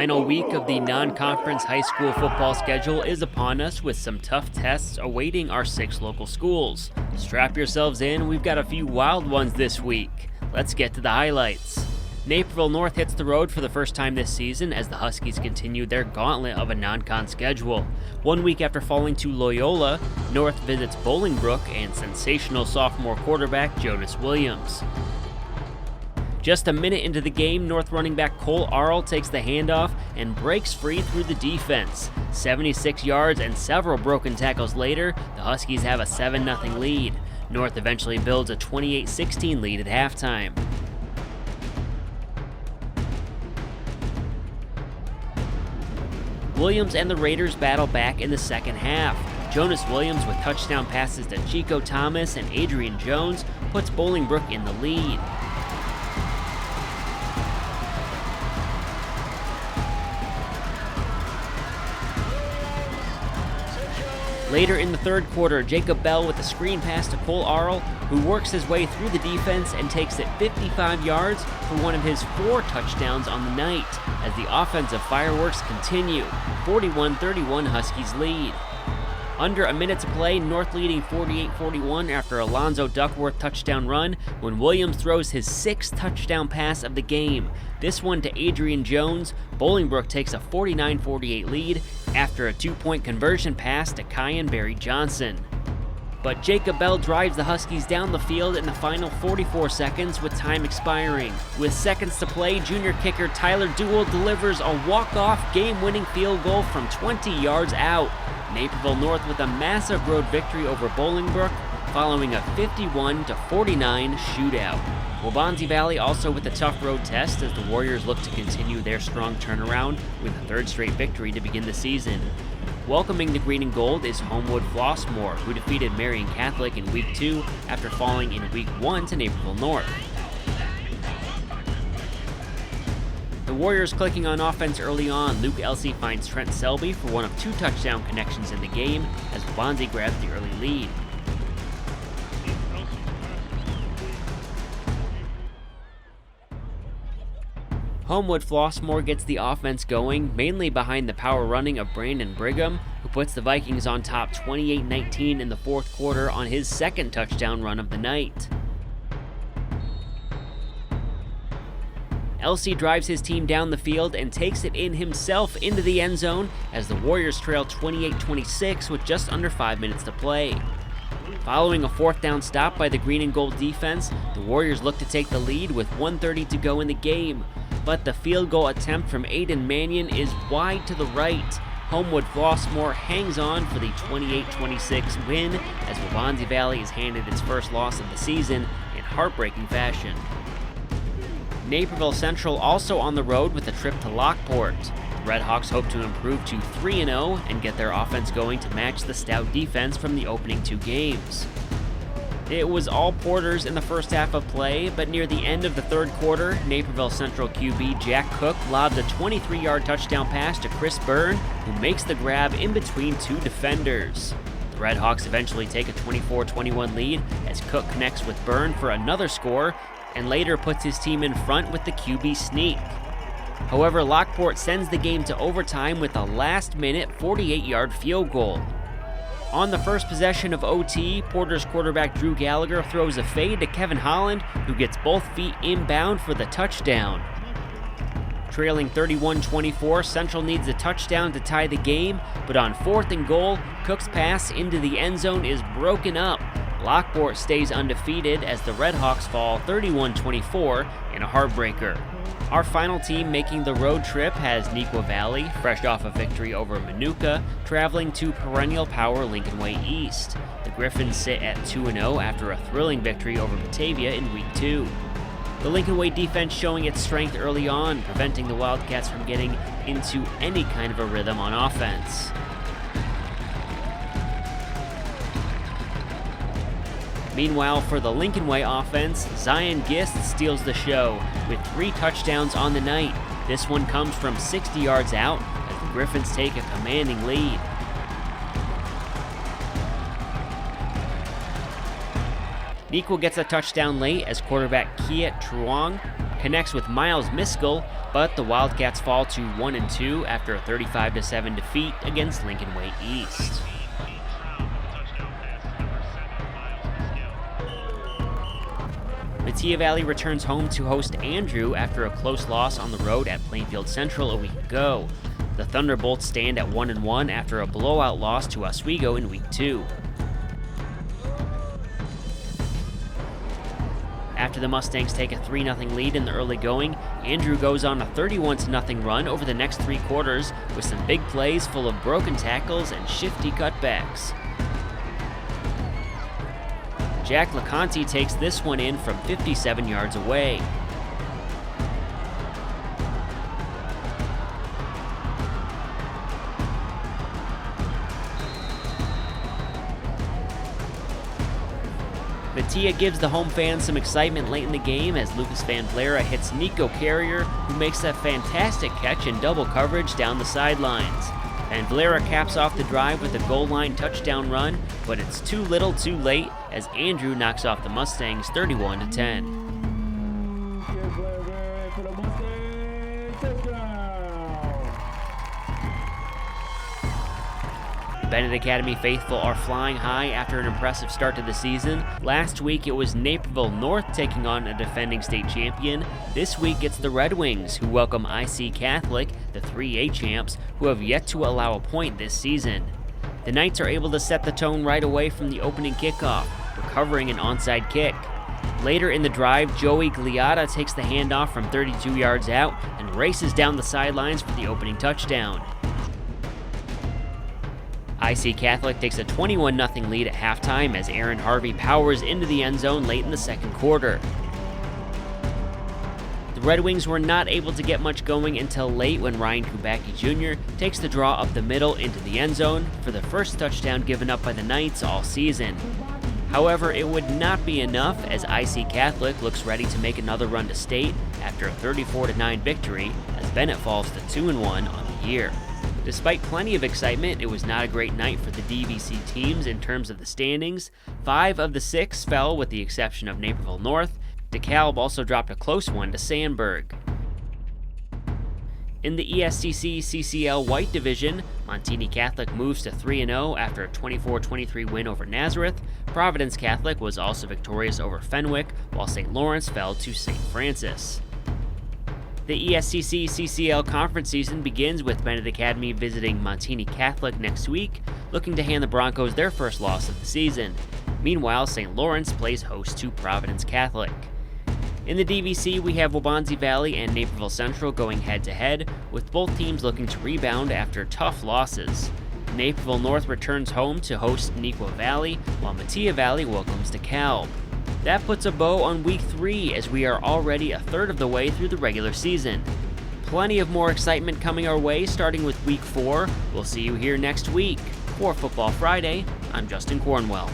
final week of the non-conference high school football schedule is upon us with some tough tests awaiting our 6 local schools. Strap yourselves in, we've got a few wild ones this week. Let's get to the highlights. Naperville North hits the road for the first time this season as the Huskies continue their gauntlet of a non-con schedule. 1 week after falling to Loyola, North visits Bolingbrook and sensational sophomore quarterback Jonas Williams. Just a minute into the game, North running back Cole Arl takes the handoff and breaks free through the defense. 76 yards and several broken tackles later, the Huskies have a 7-0 lead. North eventually builds a 28-16 lead at halftime. Williams and the Raiders battle back in the second half. Jonas Williams with touchdown passes to Chico Thomas and Adrian Jones puts Bolingbrook in the lead. Later in the third quarter, Jacob Bell with a screen pass to Cole Arl, who works his way through the defense and takes it 55 yards for one of his 4 touchdowns on the night, as the offensive fireworks continue. 41-31 Huskies lead. Under a minute to play, North leading 48-41 after Alonzo Duckworth touchdown run when Williams throws his 6th touchdown pass of the game. This one to Adrian Jones. Bolingbrook takes a 49-48 lead after a 2-point conversion pass to Kyan Barry Johnson. But Jacob Bell drives the Huskies down the field in the final 44 seconds with time expiring. With seconds to play, junior kicker Tyler Duell delivers a walk-off game-winning field goal from 20 yards out. Naperville North with a massive road victory over Bolingbrook following a 51-49 shootout. Wanzi Valley also with a tough road test as the Warriors look to continue their strong turnaround with a 3rd straight victory to begin the season. Welcoming the green and gold is Homewood Flossmore, who defeated Marian Catholic in Week 2 after falling in Week 1 to Naperville North. The Warriors clicking on offense early on. Luke Elsey finds Trent Selby for one of 2 touchdown connections in the game as Wanzi grabs the early lead. Homewood Flossmore gets the offense going, mainly behind the power running of Brandon Brigham, who puts the Vikings on top 28-19 in the 4th quarter on his 2nd touchdown run of the night. Elsey drives his team down the field and takes it in himself into the end zone as the Warriors trail 28-26 with just under 5 minutes to play. Following a 4th down stop by the green and gold defense, the Warriors look to take the lead with 1:30 to go in the game. But the field goal attempt from Aiden Mannion is wide to the right. Homewood Flossmore hangs on for the 28-26 win as Wanzi Valley is handed its first loss of the season in heartbreaking fashion. Naperville Central also on the road with a trip to Lockport. The Redhawks hope to improve to 3-0 and get their offense going to match the stout defense from the opening 2 games. It was all Porters in the first half of play, but near the end of the 3rd quarter, Naperville Central QB Jack Cook lobbed a 23-yard touchdown pass to Chris Byrne, who makes the grab in between 2 defenders. The Redhawks eventually take a 24-21 lead as Cook connects with Byrne for another score, and later puts his team in front with the QB sneak. However, Lockport sends the game to overtime with a last-minute 48-yard field goal. On the first possession of OT, Porter's quarterback Drew Gallagher throws a fade to Kevin Holland, who gets both feet inbound for the touchdown. Trailing 31-24, Central needs a touchdown to tie the game, but on 4th and goal, Cook's pass into the end zone is broken up. Lockport stays undefeated as the Redhawks fall 31-24 in a heartbreaker. Our final team making the road trip has Neuqua Valley, fresh off a victory over Manuka, traveling to perennial power Lincoln Way East. The Griffins sit at 2-0 after a thrilling victory over Batavia in Week 2. The Lincoln Way defense showing its strength early on, preventing the Wildcats from getting into any kind of a rhythm on offense. Meanwhile, for the Lincoln Way offense, Zion Gist steals the show with 3 touchdowns on the night. This one comes from 60 yards out as the Griffins take a commanding lead. Neuqua gets a touchdown late as quarterback Kiet Truong connects with Miles Miskell, but the Wildcats fall to 1-2 after a 35-7 defeat against Lincoln Way East. Metea Valley returns home to host Andrew after a close loss on the road at Plainfield Central a week ago. The Thunderbolts stand at 1-1 after a blowout loss to Oswego in Week 2. After the Mustangs take a 3-0 lead in the early going, Andrew goes on a 31-0 run over the next 3 quarters with some big plays full of broken tackles and shifty cutbacks. Jack LeConte takes this one in from 57 yards away. Metea gives the home fans some excitement late in the game as Lucas Van Vlera hits Nico Carrier, who makes a fantastic catch in double coverage down the sidelines. Van Vlera caps off the drive with a goal line touchdown run, but it's too little too late as Andrew knocks off the Mustangs 31-10. Benet Academy faithful are flying high after an impressive start to the season. Last week it was Naperville North taking on a defending state champion. This week it's the Red Wings, who welcome IC Catholic, the 3A champs, who have yet to allow a point this season. The Knights are able to set the tone right away from the opening kickoff, recovering an onside kick. Later in the drive, Joey Gliata takes the handoff from 32 yards out and races down the sidelines for the opening touchdown. IC Catholic takes a 21-0 lead at halftime as Aaron Harvey powers into the end zone late in the second quarter. The Red Wings were not able to get much going until late when Ryan Kubacki Jr. takes the draw up the middle into the end zone for the first touchdown given up by the Knights all season. However, it would not be enough as IC Catholic looks ready to make another run to state after a 34-9 victory as Benet falls to 2-1 on the year. Despite plenty of excitement, it was not a great night for the DVC teams in terms of the standings. 5 of the 6 fell with the exception of Naperville North. DeKalb also dropped a close one to Sandburg. In the ESCC CCL White Division, Montini Catholic moves to 3-0 after a 24-23 win over Nazareth. Providence Catholic was also victorious over Fenwick, while St. Lawrence fell to St. Francis. The ESCC CCL conference season begins with Benet Academy visiting Montini Catholic next week, looking to hand the Broncos their first loss of the season. Meanwhile, St. Lawrence plays host to Providence Catholic. In the DVC, we have Wanzi Valley and Naperville Central going head-to-head, with both teams looking to rebound after tough losses. Naperville North returns home to host Neuqua Valley, while Metea Valley welcomes DeKalb. That puts a bow on Week 3 as we are already a third of the way through the regular season. Plenty of more excitement coming our way starting with Week 4. We'll see you here next week. For Football Friday, I'm Justin Cornwell.